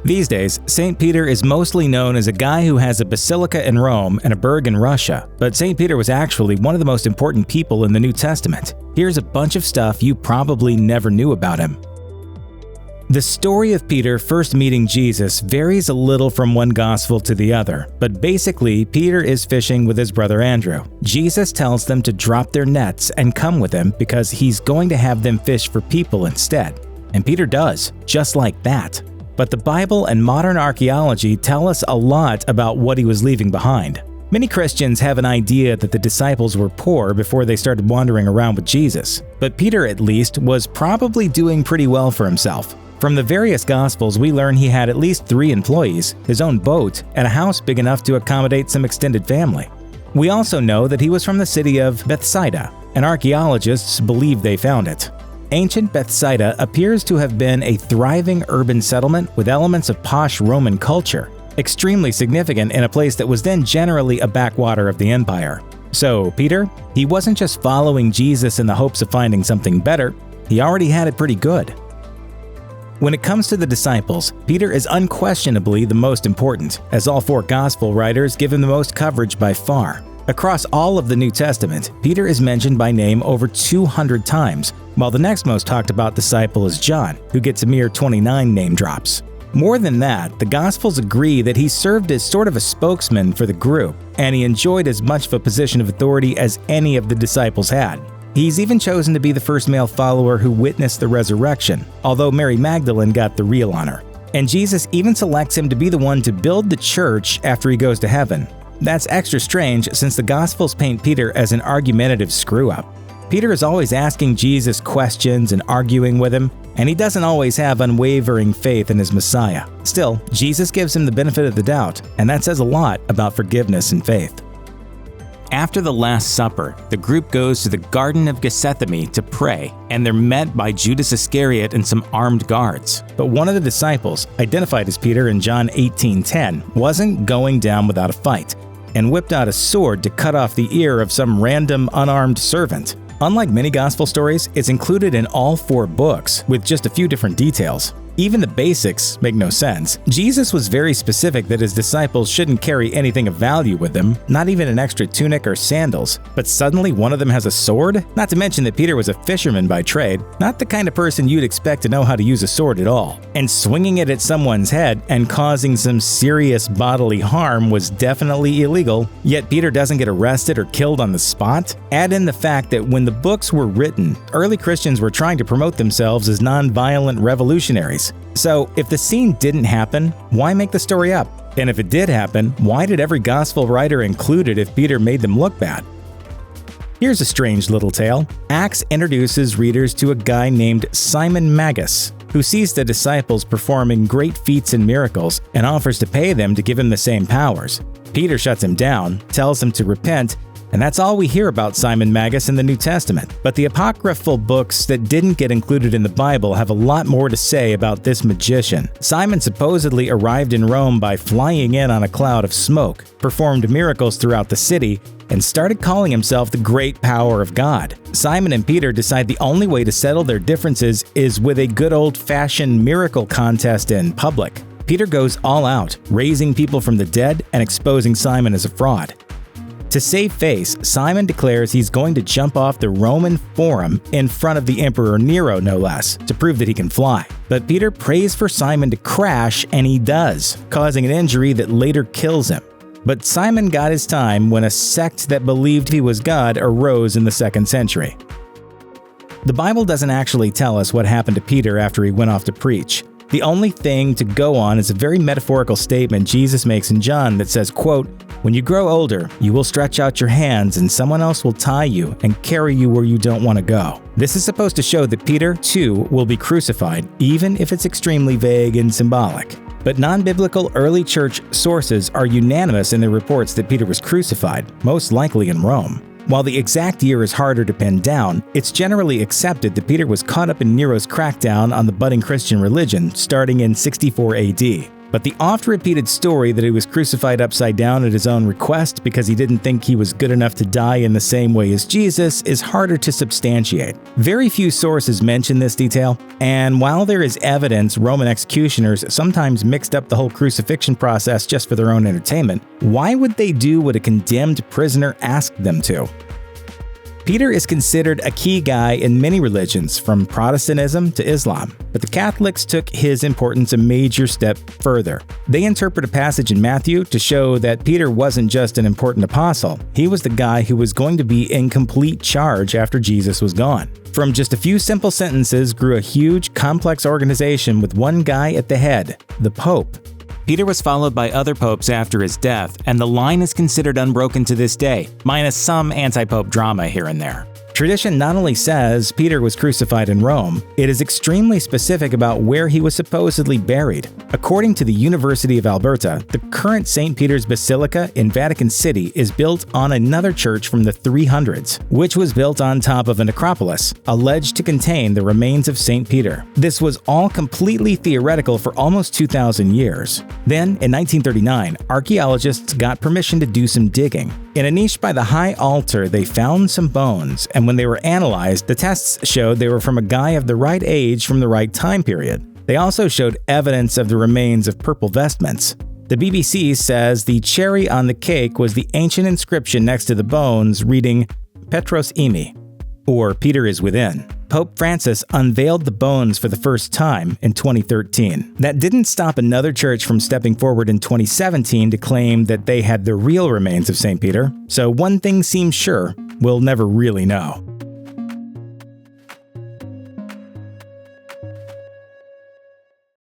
These days, St. Peter is mostly known as a guy who has a basilica in Rome and a Burg in Russia, but St. Peter was actually one of the most important people in the New Testament. Here's a bunch of stuff you probably never knew about him. The story of Peter first meeting Jesus varies a little from one gospel to the other, but basically, Peter is fishing with his brother Andrew. Jesus tells them to drop their nets and come with him because he's going to have them fish for people instead. And Peter does, just like that. But the Bible and modern archaeology tell us a lot about what he was leaving behind. Many Christians have an idea that the disciples were poor before they started wandering around with Jesus, but Peter, at least, was probably doing pretty well for himself. From the various Gospels, we learn he had at least 3 employees, his own boat, and a house big enough to accommodate some extended family. We also know that he was from the city of Bethsaida, and archaeologists believe they found it. Ancient Bethsaida appears to have been a thriving urban settlement with elements of posh Roman culture, extremely significant in a place that was then generally a backwater of the empire. So, Peter, he wasn't just following Jesus in the hopes of finding something better, he already had it pretty good. When it comes to the disciples, Peter is unquestionably the most important, as all 4 gospel writers give him the most coverage by far. Across all of the New Testament, Peter is mentioned by name over 200 times, while the next most talked about disciple is John, who gets a mere 29 name drops. More than that, the Gospels agree that he served as sort of a spokesman for the group, and he enjoyed as much of a position of authority as any of the disciples had. He's even chosen to be the first male follower who witnessed the resurrection, although Mary Magdalene got the real honor. And Jesus even selects him to be the one to build the church after he goes to heaven. That's extra strange since the Gospels paint Peter as an argumentative screw-up. Peter is always asking Jesus questions and arguing with him, and he doesn't always have unwavering faith in his Messiah. Still, Jesus gives him the benefit of the doubt, and that says a lot about forgiveness and faith. After the Last Supper, the group goes to the Garden of Gethsemane to pray, and they're met by Judas Iscariot and some armed guards. But one of the disciples, identified as Peter in John 18:10, wasn't going down without a fight, and whipped out a sword to cut off the ear of some random unarmed servant. Unlike many gospel stories, it's included in all 4 books, with just a few different details. Even the basics make no sense. Jesus was very specific that his disciples shouldn't carry anything of value with them, not even an extra tunic or sandals. But suddenly one of them has a sword? Not to mention that Peter was a fisherman by trade, not the kind of person you'd expect to know how to use a sword at all. And swinging it at someone's head and causing some serious bodily harm was definitely illegal, yet Peter doesn't get arrested or killed on the spot? Add in the fact that when the books were written, early Christians were trying to promote themselves as non-violent revolutionaries. So, if the scene didn't happen, why make the story up? And if it did happen, why did every gospel writer include it if Peter made them look bad? Here's a strange little tale. Acts introduces readers to a guy named Simon Magus, who sees the disciples performing great feats and miracles and offers to pay them to give him the same powers. Peter shuts him down, tells him to repent, and that's all we hear about Simon Magus in the New Testament. But the apocryphal books that didn't get included in the Bible have a lot more to say about this magician. Simon supposedly arrived in Rome by flying in on a cloud of smoke, performed miracles throughout the city, and started calling himself the great power of God. Simon and Peter decide the only way to settle their differences is with a good old-fashioned miracle contest in public. Peter goes all out, raising people from the dead and exposing Simon as a fraud. To save face, Simon declares he's going to jump off the Roman Forum in front of the Emperor Nero, no less, to prove that he can fly. But Peter prays for Simon to crash, and he does, causing an injury that later kills him. But Simon got his time when a sect that believed he was God arose in the 2nd century. The Bible doesn't actually tell us what happened to Peter after he went off to preach. The only thing to go on is a very metaphorical statement Jesus makes in John that says, quote, "When you grow older, you will stretch out your hands and someone else will tie you and carry you where you don't want to go." This is supposed to show that Peter, too, will be crucified, even if it's extremely vague and symbolic. But non-biblical early church sources are unanimous in their reports that Peter was crucified, most likely in Rome. While the exact year is harder to pin down, it's generally accepted that Peter was caught up in Nero's crackdown on the budding Christian religion starting in 64 AD. But the oft-repeated story that he was crucified upside down at his own request because he didn't think he was good enough to die in the same way as Jesus is harder to substantiate. Very few sources mention this detail, and while there is evidence Roman executioners sometimes mixed up the whole crucifixion process just for their own entertainment, why would they do what a condemned prisoner asked them to? Peter is considered a key guy in many religions, from Protestantism to Islam, but the Catholics took his importance a major step further. They interpret a passage in Matthew to show that Peter wasn't just an important apostle, he was the guy who was going to be in complete charge after Jesus was gone. From just a few simple sentences grew a huge, complex organization with one guy at the head, the Pope. Peter was followed by other popes after his death, and the line is considered unbroken to this day, minus some anti-pope drama here and there. Tradition not only says Peter was crucified in Rome, it is extremely specific about where he was supposedly buried. According to the University of Alberta, the current St. Peter's Basilica in Vatican City is built on another church from the 300s, which was built on top of a necropolis, alleged to contain the remains of St. Peter. This was all completely theoretical for almost 2,000 years. Then, in 1939, archaeologists got permission to do some digging. In a niche by the high altar, they found some bones, and when they were analyzed, the tests showed they were from a guy of the right age from the right time period. They also showed evidence of the remains of purple vestments. The BBC says the cherry on the cake was the ancient inscription next to the bones reading Petros Imi, or Peter is within. Pope Francis unveiled the bones for the first time in 2013. That didn't stop another church from stepping forward in 2017 to claim that they had the real remains of St. Peter, so one thing seems sure, we'll never really know.